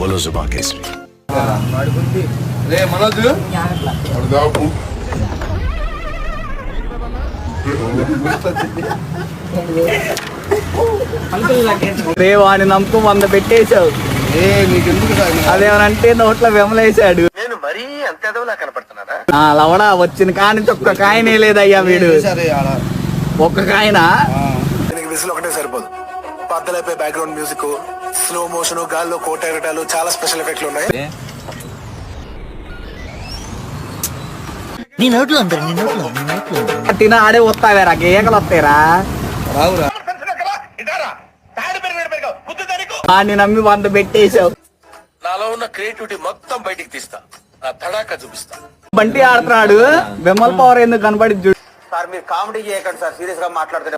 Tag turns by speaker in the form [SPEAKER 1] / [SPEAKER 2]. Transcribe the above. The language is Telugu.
[SPEAKER 1] बोलो जुबान केसरी।
[SPEAKER 2] వాడిని నమ్ముకు 100 పెట్టేశావు. అదేమనంటే నోట్లో వెమలేసాడు.
[SPEAKER 1] నేను మరీ అంత ఎదవలా కనపడుతున్నారా?
[SPEAKER 2] లవడా వచ్చిన కాని ఒక్క కాయనే లేదయ్యా వీడు. ఒక్క కాయన
[SPEAKER 1] విజిల్ ఒకటే సరిపోదు. పద్దలైపోయి బ్యాక్గ్రౌండ్ మ్యూజిక్, స్లో మోషన్, గాల్లో కోట ఎగటాలు, చాలా స్పెషల్ ఎఫెక్ట్లు ఉన్నాయి.
[SPEAKER 2] తిన ఆడే వస్తావేరా, గేగలు వస్తాయిరా. వాడిని నమ్మి 100 పెట్టేశావు.
[SPEAKER 1] నాలో ఉన్న క్రియేటివిటీ మొత్తం బయటికి తీస్తా, నా తడాక చూపిస్తా.
[SPEAKER 2] బంటి ఆడుతున్నాడు, బెమ్మల పవర్ ఎందుకు కనబడి చూడు.
[SPEAKER 3] సార్ మీరు కామెడీ చేయకండి సార్, సీరియస్ గా మాట్లాడుతుంటే